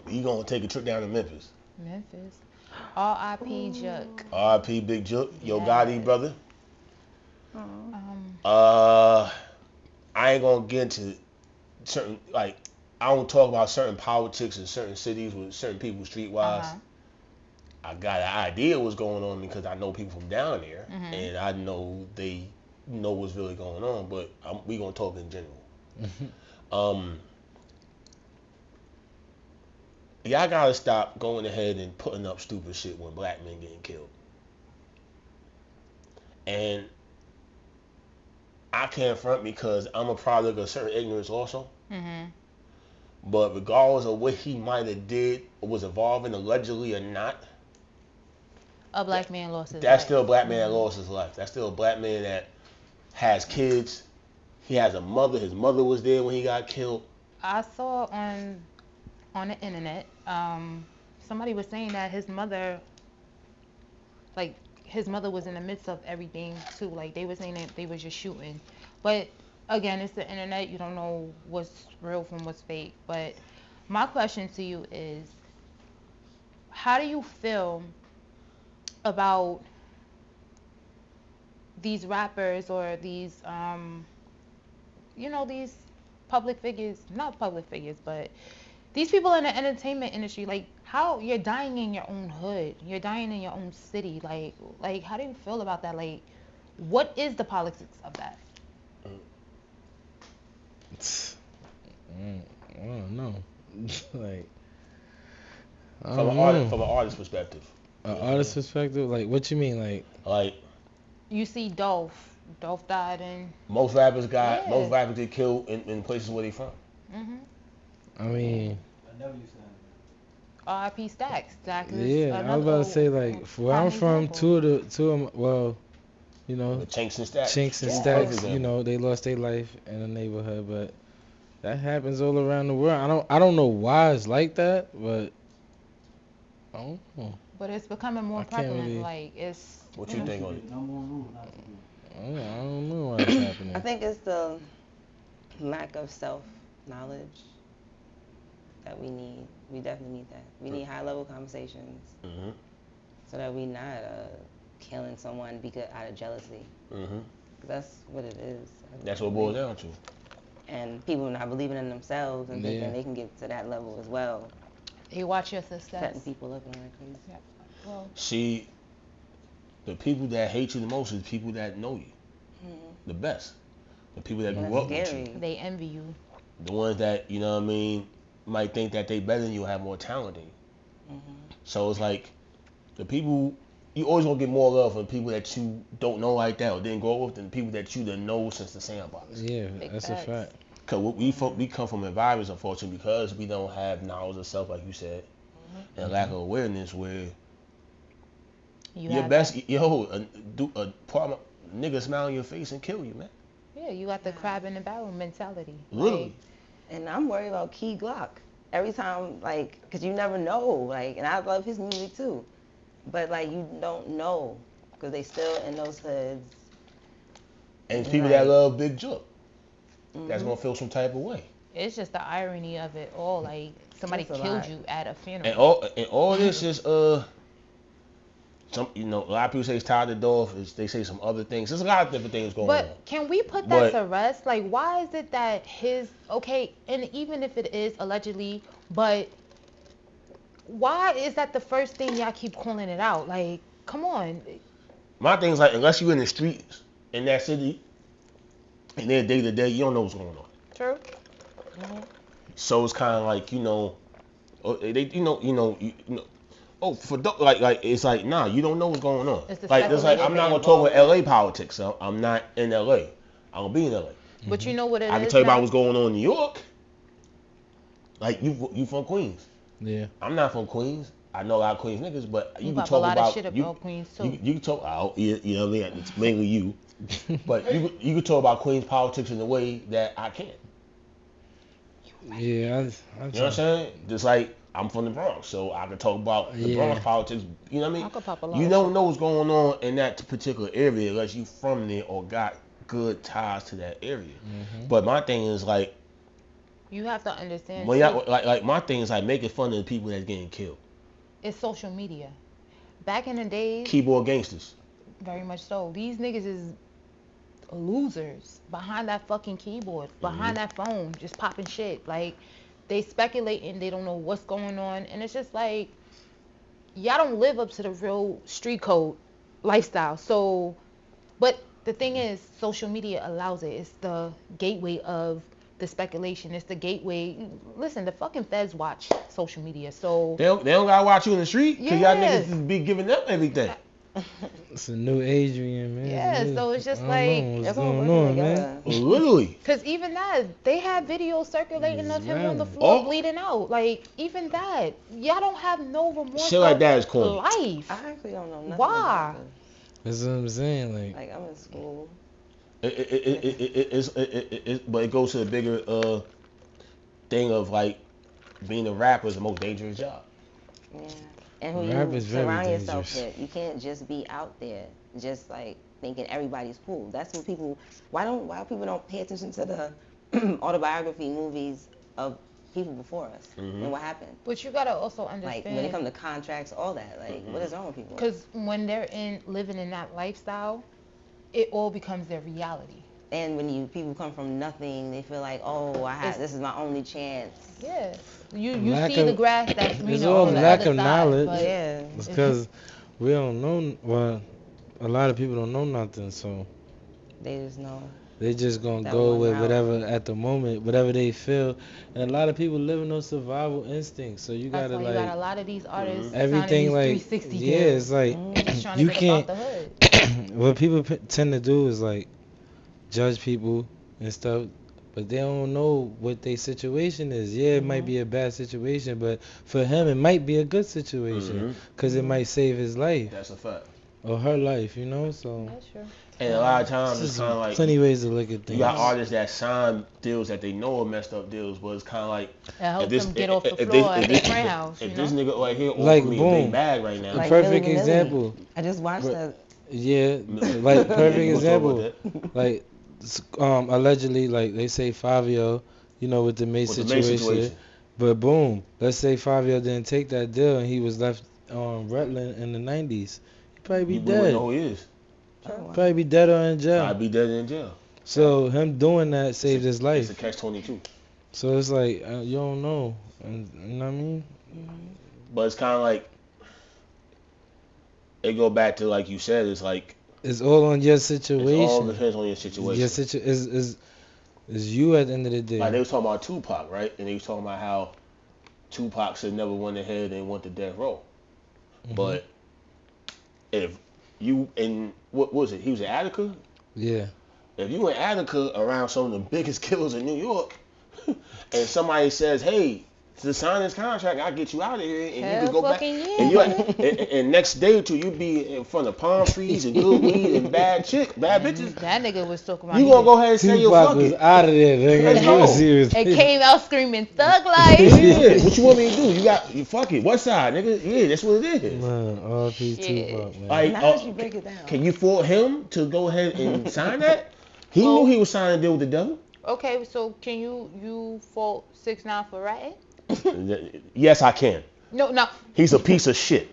You gonna take a trip down to Memphis? Memphis. R.I.P. Juck. R.I.P. Big Jook. Yo Gotti, Yes. brother. Oh. Um. Uh, I ain't gonna get into certain like I don't talk about certain politics in certain cities with certain people Uh streetwise. huh. I got an idea what's going on because I know people from down there, Mhm. and I know they know what's really going on. But we gonna talk in general. Um, y'all gotta stop going ahead and putting up stupid shit when black men getting killed. And I can't front because I'm a product of certain ignorance also. Mhm. But regardless of what he might have did or was involved in allegedly or not, A that black man lost his that's life. still a black man that Mhm. lost his life. That's still a black man that has kids. He has a mother. His mother was there when he got killed. I saw on the internet, somebody was saying that like his mother was in the midst of everything too. Like they were saying that they was just shooting, but again, it's the internet. You don't know what's real from what's fake. But my question to you is, how do you feel about these rappers or these these public figures, not public figures, but these people in the entertainment industry, like how you're dying in your own hood, you're dying in your own city, like how do you feel about that? Like, what is the politics of that? Mm, I don't know. Like, I From don't know. an artist perspective. An You know what I artist mean? perspective, like, what you mean? Like, Like You see Dolph died in. most Yeah. rappers get killed in places where they from. Mhm. I mean, R.I.P. Stack is yeah, I was another about to say, like, for where I'm prime from, example. two of 'em- well, you know, The Chinks and Stacks. Chinks and Perfect Yeah. Stacks, you example. know, they lost their life in the neighborhood, but that happens all around the world. I don't know why it's like that, but I don't know. But it's becoming more I can't prevalent. really. Like it's What you you know. think on it? I don't know why it's I happening. think it's the lack of self knowledge that we need. We definitely need that. We need high level conversations Mhm. so that we not killing someone because out of jealousy. Mhm. That's what it is. That's what it boils down to. And people not believing in themselves and Yeah. thinking they can get to that level as well, They watch your setting success. people up and all that crazy. Yeah. Well, See, the people that hate you the most is people that know you Mm-hmm. the best. The people that And grew that's up with you. scary. they envy you. The ones that, you know what I mean, might think that they better than you, have more talent than you. Mm-hmm. So it's like the people you always gonna get more love from people that you don't know like that or didn't grow up with than people that you done know since the sandbox. Yeah, Big that's a facts. fact. Cause we come from environments, unfortunately, because we don't have knowledge of self, like you said, and lack Hmm. of awareness. Where You your have that. best, a part of nigga smile on your face and kill you, man. Yeah, you got the crab in the barrel mentality. Like, Literally. And I'm worried about Key Glock. Every time, like, because you never know, like, and I love his music too. But, like, you don't know because they still in those hoods. And it's And, people that like, love Big Jook that's mm-hmm. gonna feel some type of way. it's just the irony of it all. Like, somebody It's a killed lot. you at a And funeral. all this is some a lot of people say it's tied to Dolph. They say some other things. There's a lot of different things going on. But can we put that But to rest? Like, why is it that okay, and even if it is allegedly, but why is that the first thing y'all keep calling it out? Like, come on. my thing is like, unless you're in the streets in that city and they're day to day, you don't know what's going on. True. Hmm. So it's kind of like they oh like it's like nah, you don't know what's going on. It's the Like it's like They're I'm speculation. not being gonna talk about bold. LA politics. I'm not in LA. I'm gonna be in LA. But Hmm. you know what it I can is tell you about now? what's going on in New York. Like you from Queens. Yeah. I'm not from Queens. I know a lot of Queens niggas, but You you can pop a talk lot of about shit about Queens too. you can talk out you know what I mean. It's mainly you, but you can talk about Queens politics in a way that I can't. Yeah, I You know what I'm try. saying? Just like I'm from the Bronx, so I can talk about the Yeah. Bronx politics. You know what I I mean? could pop a lot You of don't shit. know what's going on in that particular area unless you from there or got good ties to that area. Hmm. But my thing is like You have to understand. When too, y'all, like my thing is like making fun of the people that's getting killed. it's social media. Back in the days, Keyboard gangsters. very much so. These niggas is losers behind that fucking keyboard, behind that phone, just popping shit. Like, they speculating, they don't know what's going on, and it's just like, y'all don't live up to the real street code lifestyle. So, but the thing is, social media allows it. It's the gateway of the speculation. It's the gateway. Listen, the fucking feds watch social media, so They don't gotta watch you in the street because y'all Yes. niggas be giving them everything. It's a new Adrian, man. Yeah, so it's just I don't like- know what's It's all going working on, together. man. Literally. because even that, they had videos circulating of him on the Man. floor Oh. bleeding out. Like, even that, y'all don't have no remorse. Shit like of that is corny. life. I actually don't know nothing. Why? About That's what I'm saying. this. Like, Like I'm in school. But it goes to the bigger thing of like being a rapper is the most dangerous job. Yeah. And who Rap you is very surround yourself dangerous. with. You can't just be out there, just like thinking everybody's cool. That's what people. Why people don't pay attention to the autobiography movies of people before us and what happened? But you gotta also Like understand. when it comes to contracts, all that. Like what is wrong with people? Because when they're living in that lifestyle, it all becomes their reality. And when people come from nothing, they feel like, oh, this is my only chance. Yeah, you Lack see the of- grass that's it's greener all on the lack other of side, knowledge. but Yeah. it's because we don't know. Well, a lot of people don't know nothing, so They just know. they just gonna That go one with route. whatever at the moment, whatever they feel. And a lot of people live in those survival instincts, so you that's gotta why like you got a lot of these artists everything signing like these 360 yeah, deals. it's like They just trying to you get can't. up out the hood. What people tend to do is like judge people and stuff, but they don't know what their situation is. Yeah, it might be a bad situation, but for him it might be a good situation because it might save his life That's a fact. or her life, you know. So That's true. And a lot of times there's it's kind of like plenty ways to look at you things. got artists that sign deals that they know are messed up deals, but it's kind of like It helps this- them get off the if floor this- at if their friend house. if You this know? nigga right here Like, offered me a boom. big bag right now, The Like perfect Milli Vanilli. example. I just watched But- that. Yeah, like perfect We'll talk about example. that. Like allegedly, like they say Fivio, you know, with the Mace With the Mace situation. situation. But boom, let's say Fivio didn't take that deal and he was left on Rutland in the 90s. He'd probably be You wouldn't dead. know who he is. Probably be dead or in jail. I'd be dead in jail. So him doing that saved his It's life. a catch-22. So it's like you don't know, and you know what I mean? But it's kind of like it go back to like you said. It's like It's all on your it all situation. depends on your situation. Your is you at the end of the day. Like they was talking about Tupac, right? And they was talking about how Tupac should never went ahead and went to death row. Mhm. But if you in what was it? He was in Attica. Yeah. If you in Attica around some of the biggest killers in New York, and somebody says, "Hey, to sign this contract, I'll get you out of here, and you Hell can go back." fucking yeah. And you and next day or two, you be in front of palm trees and good weed and bad bitches. That nigga was talking about. You gonna go ahead and say, "Yo, Tupac fuck was it." out of there, nigga. Let's You go. was serious. and came out screaming thug life. Yeah, what you want me to do? You fuck it. What side, nigga? Yeah, that's what it is. Man, R.P. Shit. Tupac, man. Like, Now as you break it down. can you fault him to go ahead and sign that? He Well- knew he was signing a deal with the devil. Okay, so can you fault 6ix9ine for ratting? Yes, I can. No. He's a piece of shit.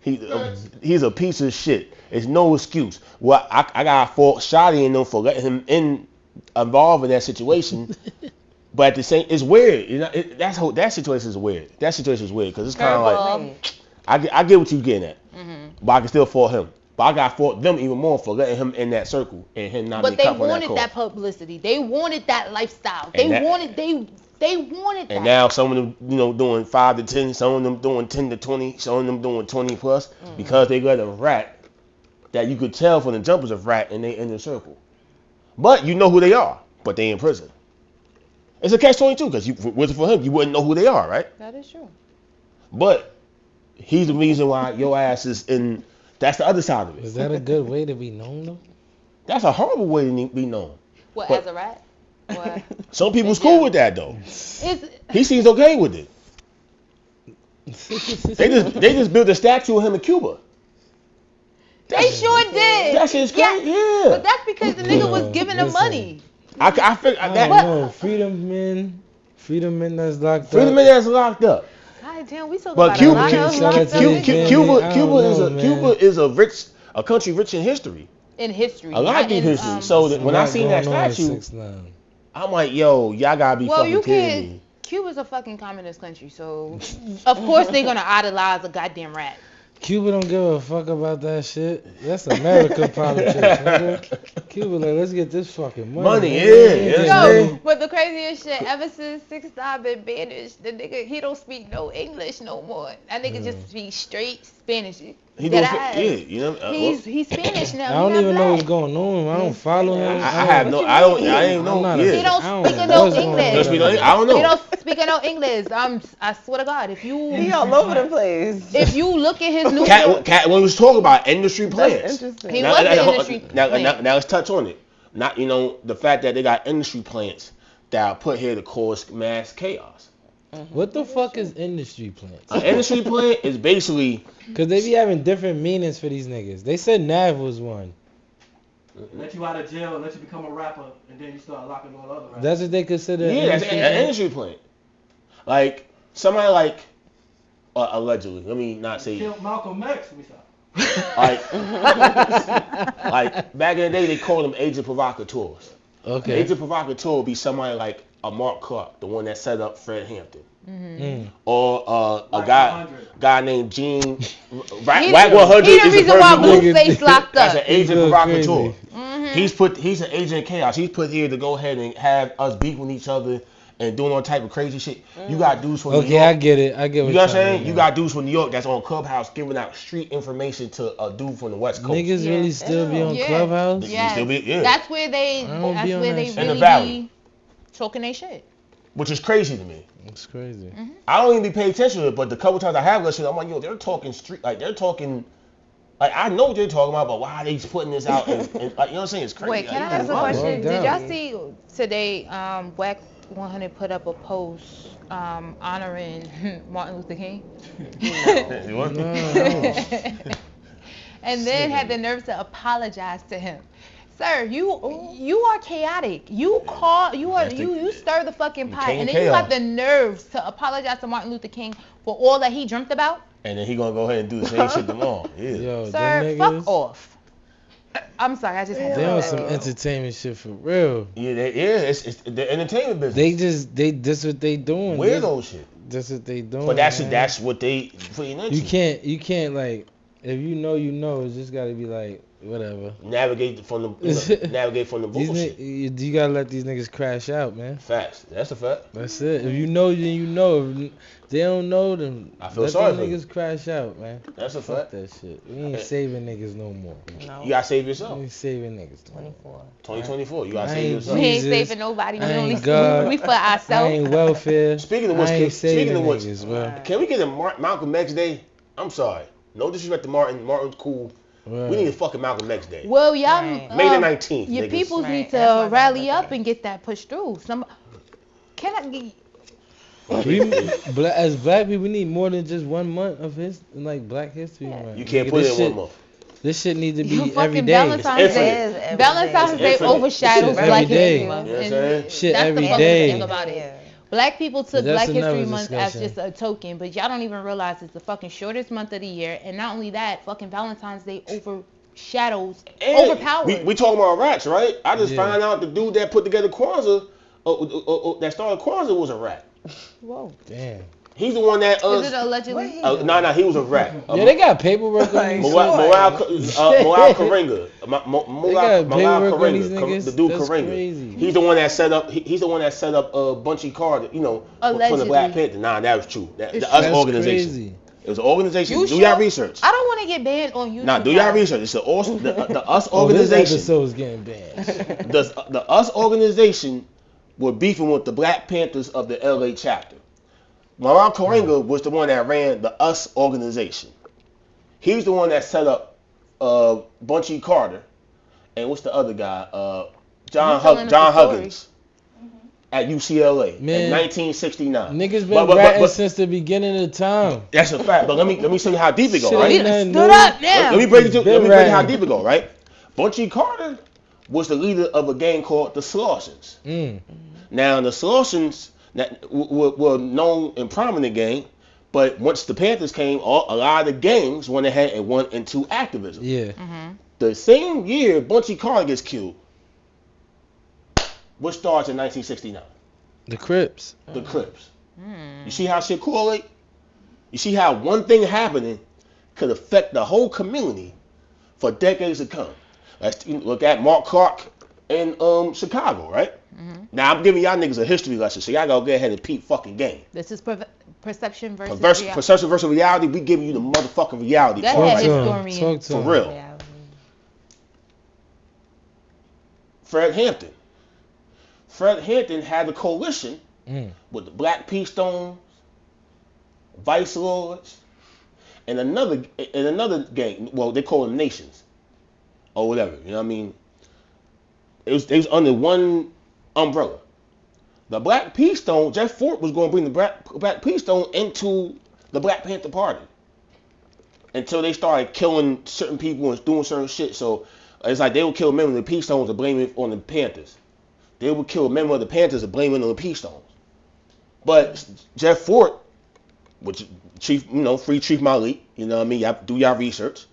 He's a piece of shit. It's no excuse. Well, I got fault Shotty and them for letting him involved in that situation. But at the same, it's weird. You know, that situation is weird. That situation is weird because it's kind of like I get what you getting at, but I can still fault him. But I got fault them even more for letting him in that circle and him not But being they cut from that wanted cause. that publicity. They wanted that lifestyle. And They that- wanted that. And now some of them, doing 5 to 10, some of them doing 10 to 20, some of them doing 20 plus because they let a rat that you could tell from the jumpers of rat and they in the circle. But you know who they are, but they in prison. It's a catch-22 because was it for him, you wouldn't know who they are, right? That is true. But he's the reason why your ass is in. That's the other side of Is it. that a good way to be known, though? That's a horrible way to be known. What, But- as a rat? What? Some people's Yeah. cool with that though. It's, He seems okay with it. They just built a statue of him in Cuba. they sure did. That shit's Yeah, crazy. Yeah. But that's because the nigga was giving them listen. money. I figure I that. don't know. Freedom men that's locked Freedom up. man that's locked up. God damn, we talking But about Cuba, a lot Cuba- of shout locked out up to his niggas family. I don't know, man. Cuba is a country rich in history. in history. A lot not of deep in, history. So that A when I lot seen that going on in statue, 6ix9ine. I'm like, yo, y'all gotta be well, fucking you kidding can't. me. Cuba's a fucking communist country, so of course they're gonna idolize a goddamn rat. Cuba don't give a fuck about that shit. That's America politics, nigga. Cuba like, let's get this fucking money. Money, man. yeah, We ain't yeah. getting Yo, money. but the craziest shit, ever since 6ix9ine been banished, the nigga, he don't speak no English no more. That nigga just speak straight Spanish. He Dead don't, ass. yeah, you know. He's Spanish now. I don't he not even know black. what's going on. I don't follow him. I have no, I don't, I ain't know. not a- He Yeah, don't I don't speak know no what's going on English. with Speak that no- I don't know. He don't speak no English. I swear to God, if He you all over the place. look at his new Cat, when we was talking about industry That's plants. interesting. He was the industry plant. Now let's touch on it. Not, the fact that they got industry plants that are put here to cause mass chaos. What the fuck is industry plants? An industry plant is basically Cause they be having different meanings for these niggas. They said Nav was one. Let you out of jail, let you become a rapper, and then you start locking all other rappers. That's what they consider. yeah, that's industry an plant? industry plant. Like somebody like allegedly. Let me not say Killed Malcolm X. We stop. like like back in the day they called them agent provocateurs. Okay. Agent provocateur would be somebody like a Mark Clark, the one that set up Fred Hampton. Mm. Or a Like guy 100. guy named Gene He- Whack 100 He the is a reason why perfect nigga. Blueface locked That's an up. agent He's provocateur. crazy. He's an agent of chaos. He's put here to go ahead and have us beefing each other and doing all type of crazy shit. You got dudes from New Okay, York. I get it. I get what You know what I'm you're saying? You got dudes from New York that's on Clubhouse giving out street information to a dude from the West Coast. Niggas Yeah. really still be on Yeah. Clubhouse? You Yes. still be- yeah. That's where they I don't be on that shit. In the really valley. be talking their shit. Which is crazy to me. It's crazy. I don't even be paying attention to it, but the couple times I have listened, I'm like, yo, they're talking street, like they're talking, like I know what they're talking about, but why are they putting this out? And like, you know what I'm saying? It's crazy. Wait, can Like, I ask a Well question? done. Did y'all see today? Whack 100 put up a post honoring Martin Luther King, You want? and then had the nerve to apologize to him. Sir, you are chaotic. You stir the fucking pot, king and of then you chaos. got the nerves to apologize to Martin Luther King for all that he dreamt about. And then he gonna go ahead and do the same shit tomorrow. Yeah. Yo, Sir, them fuck niggas, off. I'm sorry, I just had to they say on that. some entertainment shit for real. Yeah, it's the entertainment business. This what they doing. Weirdo shit. That's what they doing. But that's man. what they putting into. You can't like, if you know, it's just gotta be like, whatever. Navigate from the These bullshit. you gotta let these niggas crash out, man. Facts. That's a fact. That's it. If you know, then you know. If they don't know, then I feel let sorry them for you. niggas crash out, man. That's a Fuck fact. that shit. We ain't saving niggas no more. No. You gotta save We yourself. ain't saving niggas. 24. 2024. You gotta I save ain't yourself. We ain't Jesus, saving nobody. We I only ain't God. we for I ourselves. ain't welfare. Speaking of I ain't which, saving niggas, bro. Right. can we get a Malcolm X Day? I'm sorry. No disrespect to Martin. Martin's cool. Right. We need a fucking Malcolm X Day. Well, y'all, Right. May the 19th. your niggas. people Right, need that's to my rally birthday. up and get that pushed through. Can I get? As black people, we need more than just 1 month of Black History Month. You can't Nigga, put this it in shit- 1 month. This shit need to You be fucking every day. Valentine's It's Day. infinite. Every Valentine's It's Day infinite. overshadows Shit, Black every day. History You Month. know what I'm And saying? Shit, that's every the fucking day. thing about it. Yeah. Black people took But that's Black History another Month as discussion. just a token, but y'all don't even realize it's the fucking shortest month of the year. And not only that, fucking Valentine's Day overshadows, And overpowers. We talking about rats, right? I just Yeah. found out the dude that put together Kwanzaa, that started Kwanzaa was a rat. Whoa. Damn. He's the one that Is it allegedly? no, he was a rat. Yeah, they got paperwork on these. Moral Karenga. They got paperwork on these niggas. The dude That's Karenga. crazy. He's the one that set up. He's the one that set up Bunchy Carter. From the Allegedly. Black Panther. Nah, that was true. The It's US true. organization. Crazy. It was an organization. You Do y'all sure? research. I don't want to get banned on YouTube. Nah, do y'all guys. research. It's the US Oh, this organization. episode's getting banned. The US organization were beefing with the Black Panthers of the LA chapter. Moral Karenga was the one that ran the US organization. He's the one that set up Bunchy Carter, and what's the other guy? John telling us the Huggins at UCLA Man. in 1969. Niggas been ratting since the beginning of time. That's a fact. But let me show you how deep it go, Shit right? ain't We nothing stood new. up now. Let me break it. Been Let me break it how ratting. deep it go, right? Bunchy Carter was the leader of a gang called the Slaughsons. Now, the Slaughsons were known and prominent gang, but once the Panthers came, a lot of the gangs went ahead and went into activism. Yeah. The same year Bunchy Carter gets killed, what starts in 1969? The Crips. The Crips. You see how shit correlate? You see how one thing happening could affect the whole community for decades to come. Let's look at Mark Clark in Chicago, right? Now I'm giving y'all niggas a history lesson, so y'all gotta go ahead and peep fucking game. This is perception versus reality. Perception versus reality. We giving you the motherfucking reality. Go part ahead, right now. historian. For real. Yeah. Fred Hampton. Fred Hampton had a coalition with the Black P Stones, Vice Lords, and another gang. Well, they call them Nations or whatever. You know what I mean? They was under one umbrella. The Black P Stone, Jeff Fort was going to bring the Black P Stone into the Black Panther Party until they started killing certain people and doing certain shit. So it's like they would kill members of the P Stones and blame it on the Panthers. They would kill a member of the Panthers and blame it on the P Stones. But Jeff Fort, which Chief, Free Chief Malik, you know what I mean? Y'all do y'all research,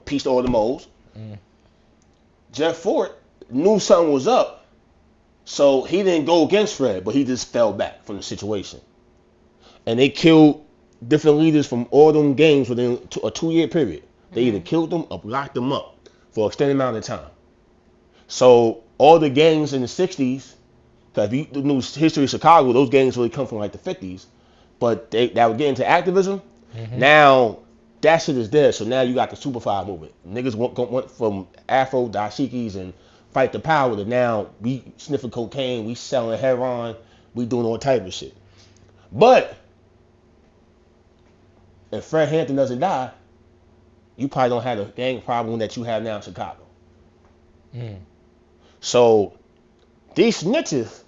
peace to all the moles. Jeff Fort knew something was up, so he didn't go against Fred, but he just fell back from the situation. And they killed different leaders from all them gangs within a 2-year period. They either killed them or locked them up for an extended amount of time. So all the gangs in the 60s, because if you knew history of Chicago, those gangs really come from like the 50s, but that would get into activism. Now that shit is dead, so now you got the Super 5 movement. Niggas went from Afro dashikis and fight the power to now we sniffing cocaine, we selling heroin, we doing all type of shit. But if Fred Hampton doesn't die, you probably don't have the gang problem that you have now in Chicago. So these snitches,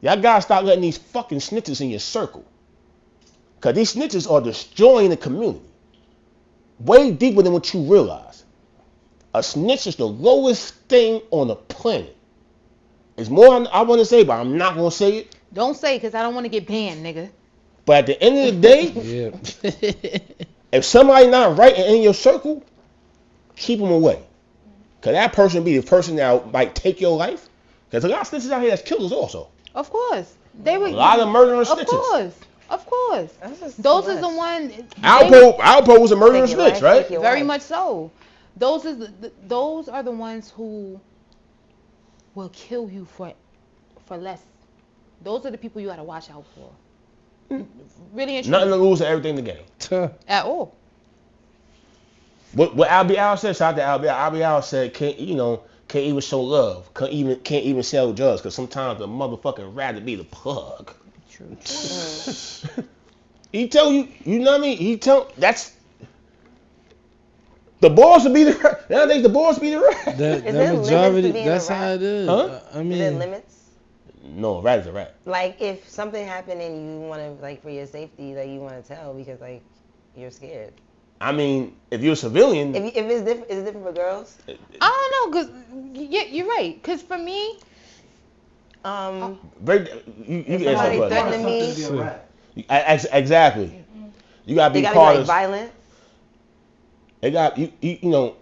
y'all gotta stop letting these fucking snitches in your circle. Cause these snitches are destroying the community. Way deeper than what you realize. A snitch is the lowest thing on the planet. It's more I want to say, but I'm not gonna say it. Don't say it, cause I don't want to get banned, nigga. But at the end of the day, if somebody not right in your circle, keep them away. Cause that person be the person that might take your life. Cause a lot of snitches out here that's killers also. Of course, they were. A lot of murdering snitches. Of course. Those is the one. Alpo was a murdering snitch, right? Very much so. Those are the ones who will kill you for less. Those are the people you gotta watch out for. Really interesting. Nothing to lose and everything to gain. At all. What Albie Al said, shout out to Albie Al said, can't even show love, can't even sell drugs, because sometimes the motherfucker rather be the plug. True. He tell you, you know what I mean? That's the boss will be the nowadays. The boss be the rat. The majority. That's how it is. Huh? I mean, is there limits? No, a rat is a rat. Like if something happened and you want to, like, for your safety, like you want to tell because like you're scared. I mean, if you're a civilian, if it's different, is it different for girls? I don't know, cause you're right. Cause for me, you can answer the question. Exactly. You gotta be part of violence. They got you know.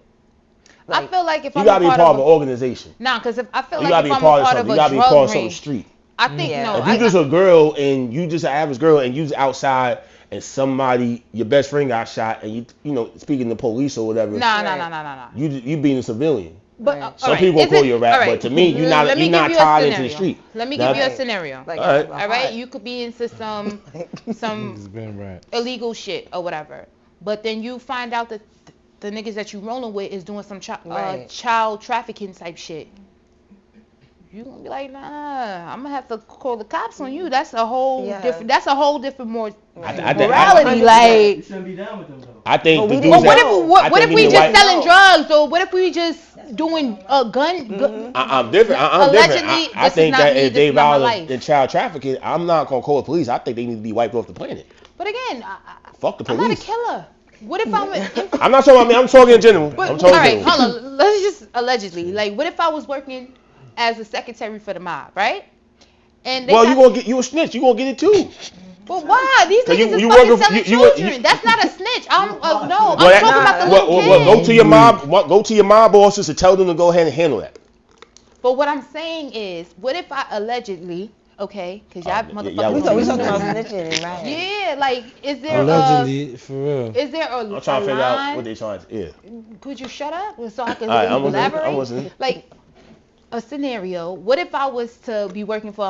I feel like if you I'm gotta be part of an organization. Nah, cause if I feel you like if I'm a part of a drug ring, street. I think If you just a girl and you just an average girl and you just outside and somebody, your best friend got shot and you speaking to police or whatever. Nah. You being a civilian. But some people will call you a rat, but to me, you're not tied into the street. Let me give you a scenario. All right, you could be into some illegal shit or whatever, but then you find out that the niggas that you rolling with is doing some child trafficking type shit. You gonna be like, nah, I'm gonna have to call the cops on you. That's a whole different. That's a whole different morality. Like, you shouldn't be down with them though. I think. What if we just selling drugs, or what if we just doing a gun? I'm different. I'm different. I think that if they violate in child trafficking, I'm not gonna call the police. I think they need to be wiped off the planet. But again, fuck the police. I'm not a killer. What if I'm? I'm not talking about me. I'm talking in general. But, I'm talking all right, in general. hold on. Let's just allegedly. Like, what if I was working as a secretary for the mob, right? And they Well, got, you a snitch. You gonna get it too. But why? These 'Cause niggas is you fucking working for- selling you- children. That's not a snitch. I'm no. I'm Well, talking about the little kids. go to your mob. Go to your mob bosses and tell them to go ahead and handle that. But what I'm saying is, what if I allegedly, okay, because y'all motherfuckers. yeah, We we talking about snitching, right? Yeah, like, is there Allegedly, for real. Is there a I'm trying to figure line? out what they trying to. Yeah. Could you shut up so I can All right, I'm elaborate? listening. Like a scenario. What if I was to be working for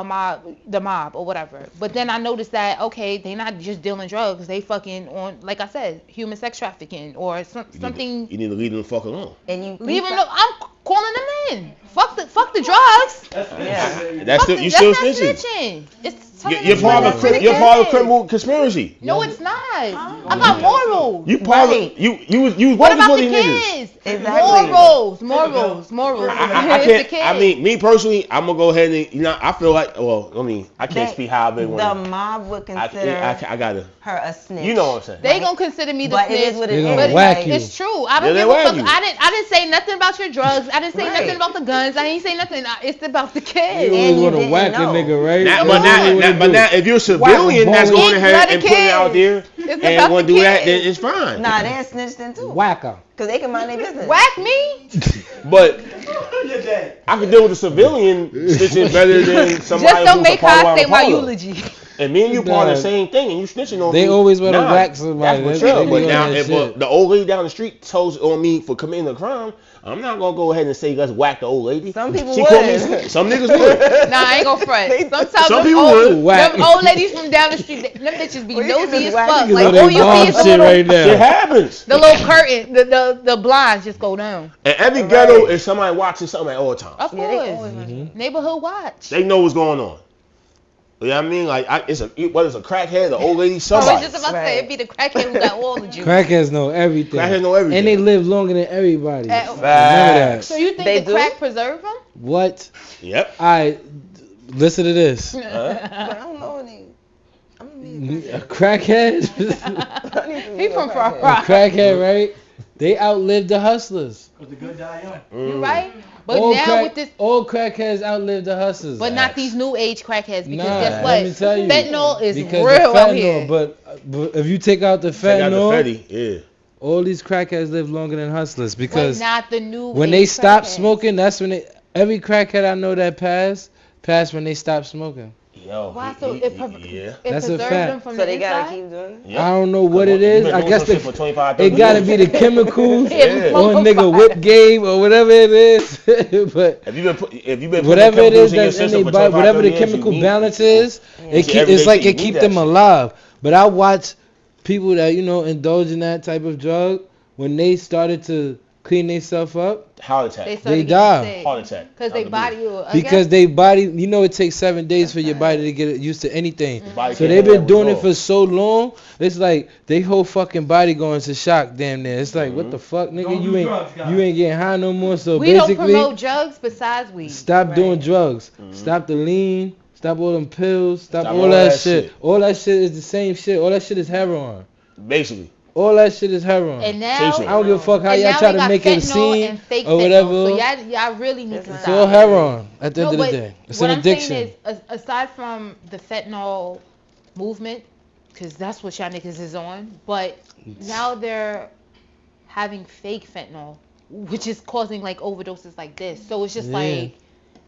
the mob or whatever, but then I noticed that okay, they not just dealing drugs, they fucking on, like I said, human sex trafficking or something. You need to leave them the fuck alone. And you Leave them. I'm calling them in. Fuck the drugs. That's still you still That's not snitching. snitching. It's You're part of a criminal conspiracy. No, it's not. I got morals. You part of you What working about for the these niggas. kids? Exactly. Morals. I It's the can't. kids. I mean, me personally, I'm gonna go ahead and I feel like. Well, I mean, I can't They- speak how they The want. mob would consider I gotta. her a snitch. You know what I'm saying? They gonna consider me the But snitch. it is what it They is. gonna But whack you. it's true. I don't Yeah, they give a whack fuck. you. I didn't say nothing about your drugs. I didn't say Right. nothing about the guns. I didn't say nothing. It's about the You kids. And always you want to didn't whack a know. nigga, right? Now, That's but now, if you're a civilian that's boy. going ahead Blood and of putting it out there It's and about want the to do that, then kids. it's fine. Nah, they're snitched in too. Whack 'em. Cause they can mind their business. Whack me? But You're dead. I can deal with a civilian snitching better than somebody Just don't who's make a part of her what say I'm my part of. eulogy. And me and you part of the Nah. same thing, and you snitching on They me. always wanna Nah, whack somebody. That's They for sure. be But on now, that if shit. the old lady down the street tells on me for committing a crime, I'm not gonna go ahead and say let's whack the old lady. Some people She would. called me. Some niggas would. Nah, I ain't gonna front. Sometimes Some them people old, would. Whack. them old ladies from down the street, them bitches be Well, you can nosy just as whack fuck. niggas Like, on all their you mom see is the shit little, right now. It happens. the little curtain, the blinds just go down. And every Right. ghetto is somebody watching something at all times. Of Yeah, they course. always Neighborhood watch. They know what's going on. You know what I mean? Like, whether it's a crackhead, the old lady, I was somebody. just about to say, Right. it'd be the crackhead who got all the juice. Crackheads know everything. Crackheads know everything. And they live longer than everybody. Facts. Remember that. So you think They the do? crack preserve them? What? Yep. Alright, listen to this. But I don't know any. I'm gonna be A crackhead? He from Far A Rock. crackhead, right? They outlived the hustlers. Cause the good die young. You right? But All now with this, all crackheads outlived the hustlers. but not these new age crackheads, because Nah, guess let what? me tell you. Fentanyl is Because real the out fentanyl, here. but if you take out the Check out the fentanyl, Fetty. Yeah. all these crackheads live longer than hustlers But because not the new when age they stop crackheads. smoking, that's when every crackhead I know that passed when they stopped smoking. Yo. Why? So it, yeah. it That's a preserved fact. them from So the they gotta inside? keep doing it. Yep. I don't know what it You is. been I doing guess some shit for 25, it 30 gotta years. be the chemicals Yeah. or a nigga whip game or whatever it is. But If you've been putting whatever it chemicals is in your that's in system their for body, 25, whatever 30 the years, chemical you need- balance is, It's it's like you it need keep that them shit. alive. But I watch people that indulge in that type of drug when they started to clean themselves up Heart attack. They started die. getting sick. Heart attack. Because they body will. because they body, it takes 7 days for your body to get used to anything. Body So can't they've handle been that doing it withdrawal. for so long. It's like they whole fucking body going to shock damn near. It's like what the fuck, nigga? Don't You do ain't drugs, guys. you ain't getting high no more. So we don't basically, promote drugs besides weed. stop doing drugs. Mm-hmm. Stop the lean. Stop all them pills. Stop Stop all that shit. All that shit is the same shit. All that shit is heroin. Basically. All that shit is heroin. And now, Chasing. I don't give a fuck how and y'all now try they to got make it a fentanyl scene and fake or fentanyl. whatever. So y'all really need to It's stop. all heroin at the end of the but day. It's what an I'm addiction. saying is, aside from the fentanyl movement, because that's what y'all niggas is on, but now they're having fake fentanyl, which is causing like overdoses like this. So it's just Yeah. like,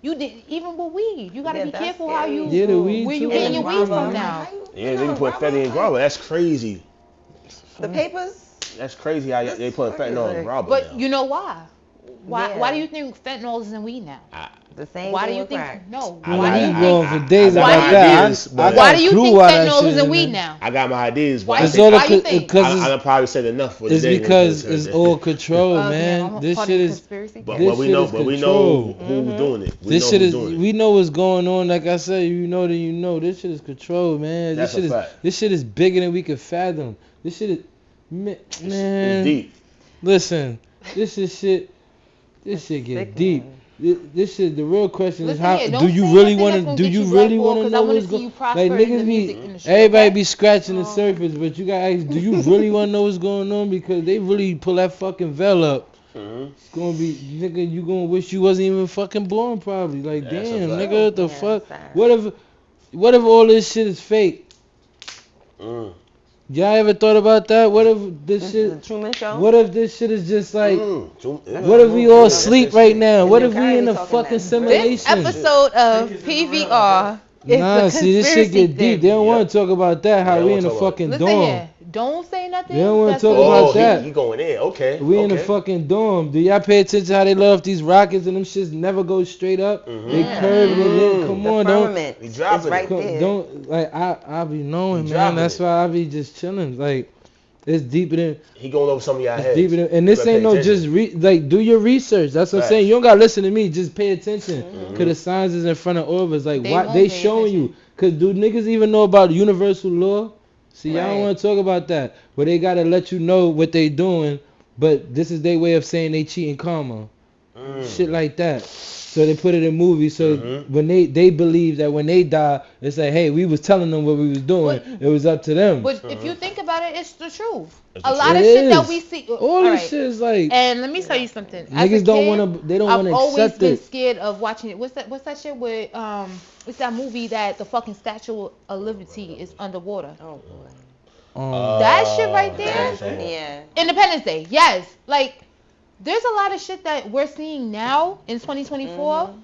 you did, even with weed, you gotta Yeah, be that's careful how you, Yeah, the weed where you too. getting your weed from And now. Yeah, they can put Fetty in grabber. That's crazy. The papers. That's crazy how they put fentanyl in grabber But now. you know why? Why Yeah. Why do you think fentanyl is in weed now? The same Why do thing you with think crack. no? I Why got- do you You think? going for days I about got that. ideas, I but- got Why do a you clue think why that fentanyl shit is in in weed there. now? I got my ideas, but Why I It's you all think Why you think? because I probably said enough for it's today. because it's all control, Okay, man. I'm This part shit of the is conspiracy. But, This but we shit know, is but we know control. who's doing it. We this know shit who's is doing it. we know what's going on. Like I said, This shit is control, man. That's this shit a is fact. this shit is bigger than we can fathom. This shit is man. It's deep. Listen, this is shit. This shit get Sick, deep. man. this shit. The real question is Listen how here, do don't you say really nothing want that's to? gonna Do get you you really blackballed, want to 'cause I know wanna what's see going? you prosper Like in the niggas music be industry, everybody okay? be scratching the surface, but you gotta ask, do you really want to know what's going on? Because they really pull that fucking veil up. It's gonna be nigga. You gonna wish you wasn't even fucking born probably. Like That's a damn, fact. nigga, what the Yeah, fuck? sad. What if all this shit is fake? Y'all ever thought about that? What if this This is shit? the Truman Show. What if this shit is just like? What What if we all sleep right now? And What then if we Kyrie in a talking fucking that This simulation? episode of PVR is Nah, the see, this shit conspiracy get deep. They theory. don't want to talk about that. How They we don't in a talk about it. fucking Listen dorm. here, don't say nothing. They don't wanna that's talk gonna about get that. He going in. Okay. We in a fucking dorm. Do y'all pay attention how they load off these rockets and them shits never go straight up? They curve and then come The on, don't. firmament We is dropping right it. there. Don't like I be knowing, We man. dropping That's it. why I be just chilling. Like it's deeper than He going over some of y'all it's heads. deeper than, and this You better ain't pay no attention. just like do your research. That's what I'm saying. You don't gotta listen to me. Just pay attention. Cause the signs is in front of all of us. Like They why won't they pay showing you? Cause do niggas even know about universal law? See, y'all don't Right. want to talk about that. But they gotta let you know what they doing. But this is their way of saying they cheating karma. Shit like that. So they put it in movies. So when they believe that when they die, it's like, hey, we was telling them what we was doing. It was up to them. But if you think about it, it's the truth. It's A the lot truth. of It shit that is. we see. All this shit is like And let me tell you something. As a niggas don't kid, want to. They don't I've want to always accept been it. scared of watching it. What's that shit with what's that movie that the fucking Statue of Liberty is underwater? Oh boy. That shit right there. Yeah. Independence Day. Yes. Like there's a lot of shit that we're seeing now in 2024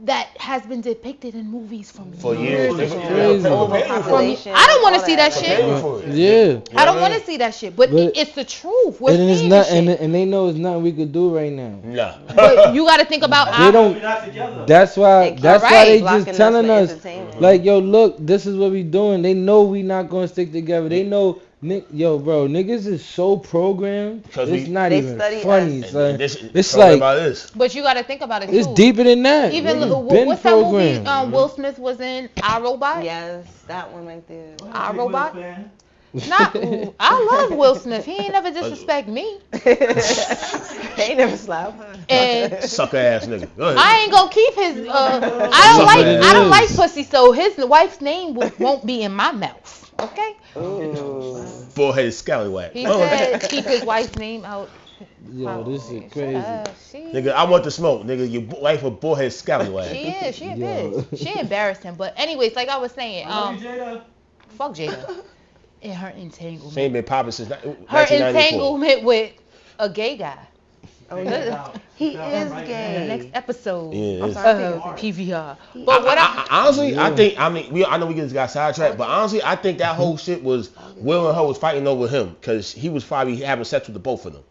that has been depicted in movies For years. It's They- crazy. Overpopulation. I don't want to all see that They shit. paying for it. Yeah. I don't want to see that shit, but But- it's the truth. We're And it's seeing not, this shit. and they know it's nothing we could do right now. Nah. But you got to think about They don't. We're not together. That's why. They That's why Right. they blocking just us telling for us, entertainment. like, yo, look, this is what we doing. They know we not gonna stick together. They know, yo, bro, niggas is so programmed. Because It's we- not They even study funny, us. son. This, It's talking like about this. But you got to think about it it's too. deeper than that. Even Niggas been what's that movie programmed. Will Smith was in? iRobot? Yes, that one right there. I, Robot? Fan. Not. Ooh, I love Will Smith. He ain't never disrespect me. They ain't never slap her. And Sucker ass nigga. Go ahead. I ain't gonna keep his. I It don't like is. pussy, so his wife's name won't be in my mouth. Okay. Forehead scallywag. He Oh, said keep his wife's name out. Yo, this is crazy. Nigga, I want to smoke. Nigga, your wife a forehead scallywag. She is. She a Yo. bitch. She embarrassed him. But anyways, like I was saying, I love you, Jada. fuck Jada and her entanglement. She ain't been popping since Her 1994. entanglement with a gay guy. Oh, yeah. He is In the gay. next episode Yeah, I'm it's- sorry. of PVR. But what I honestly, I think, I mean, I know we just got sidetracked, but honestly, I think that whole shit was Will and her was fighting over him because he was probably having sex with the both of them,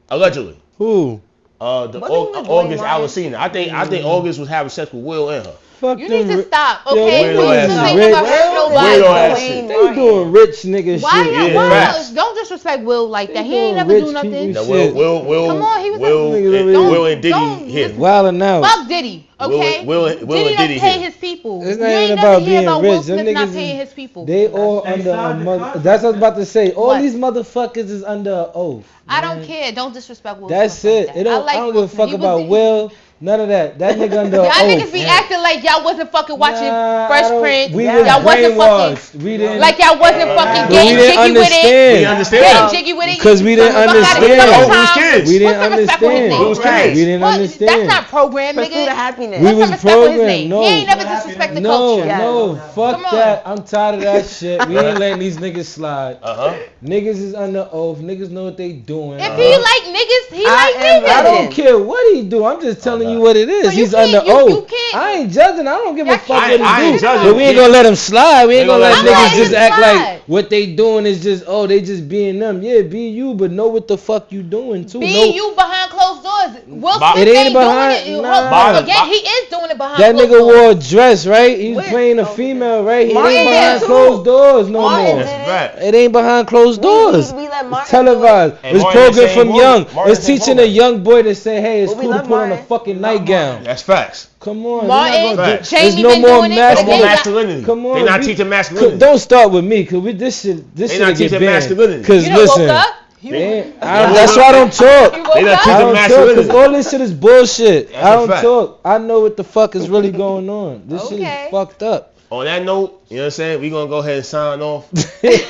allegedly. Who? The Wasn't he with August Dwayne Alsina. I think August was having sex with Will and her. Fuck you them need to ri- stop, Yo, okay? weirdo Please ass don't shit. think Rich. about hurt nobody. Weirdo ass shit. They doing rich nigga Why shit. y'all? Yeah, Why facts. y'all? Don't disrespect Will like that. He They ain't doing never rich do nothing. people Now, shit. Will, Come on, he was Will, Niggas and, over Will and Diddy don't hit. Wildin' out. Fuck Diddy, okay? Will and Diddy Diddy don't pay hit. his people. It's You not ain't even never about hear being about Will rich. Them Smith not niggas paying is- his people. They all They under a signed the mother. contract. That's what I was about to say. All What? these motherfuckers is under an oath. I don't man. care. Don't disrespect Will That's Smith it. like It that. don't, I, like don't Will give a Smith. fuck He was about the- Will. None of that. That nigga under an Y'all oath. niggas be acting like y'all wasn't fucking watching Nah, I Fresh don't- Prince. We y'all was wasn't brainwashed. fucking We didn't. like y'all wasn't fucking but getting we didn't jiggy with it. understand. We understand. Getting jiggy with it. Because we didn't Fuck out of understand. here. Oh, we was Sometimes- kids. We What's didn't the respect with his understand. name? We was kids. We didn't What? understand. That's not program, Pursuit of nigga. happiness. We What's the was respect with his programmed. name? No. He ain't never disrespect the No, culture. no, fuck Come on. that. I'm tired of that shit. We ain't letting these niggas slide. Uh-huh. Niggas is under oath. Niggas know what they doing. If he like niggas, he like am niggas. I don't evidence. care what he do. I'm just telling nah. you what it is. So you He's can't- under you oath. can't- I ain't judging. I don't give a Y'all fuck can't- what I he ain't do. judging. But we ain't gonna let him slide. We ain't gonna let I'm letting niggas just him act slide. like what they doing is just they just being them. Yeah, be you, but know what the fuck you doing too. Be know, you behind closed doors. Will Bob- Smith It ain't ain't behind- doing it. nah. Hold- Again, he is doing it behind that closed nigga doors. wore a dress, right? He was Where? playing a Oh, female, right? He Martin ain't did behind too. closed doors no Martin more. did That's a fact. It ain't behind closed doors. We let It's Martin televised. And It's Martin programmed the from same young. woman. Martin It's the same teaching a woman. young boy to say, hey, it's But we cool to love put on a Martin. fucking We love nightgown. That's facts. Come on. Martin, we're not gonna do- Jamie There's no been more doing it. No more masculinity. masculinity. Come on, They not we- teaching masculinity. Don't start with me, cause this shit They shit not get teaching banned. masculinity. Cause You know, listen, woke up. That's why I don't talk. They done took I the don't talk masculinity. because all this shit is bullshit. That's I a don't fact. talk. I know what the fuck is really going on. This shit Okay. is fucked up. On that note, you know what I'm saying? We gonna go ahead and sign off. It's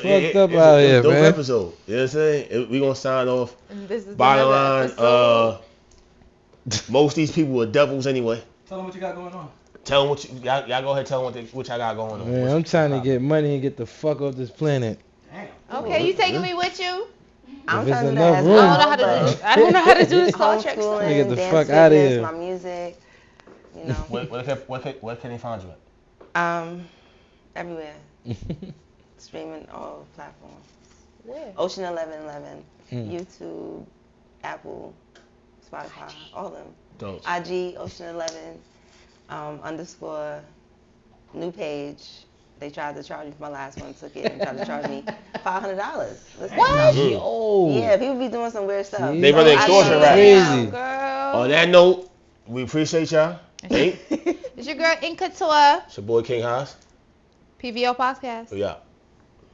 fucked up out it was here, a dope man. episode. You know what I'm saying? We gonna sign off. And this is Bottom another line, episode. most of these people are devils anyway. Tell them what you got going on. Tell them y'all go ahead and tell them what y'all got going on. Man, I'm trying to get money and get the fuck off this planet. Damn. Okay, you taking me with you? I'm If it's trying to enough as room. well, I don't know how to do the Star Trek homeschooling, stuff. Get the dance fuck outta fitness, here. my music, you know, Where can they find you at? everywhere, streaming all platforms. Where? Ocean 1111, Mm. YouTube, Apple, Spotify, all of them. Dope. IG Ocean 11 _ new page. They tried to charge me for my last one, took it and tried to charge me $500. What? Yo. Yeah, people be doing some weird stuff. See? They run So I extortion know- rap. Crazy. Girl. On that note, we appreciate y'all. Hey, It's your girl In Couture, it's your boy King Haas. PVO Podcast. We out.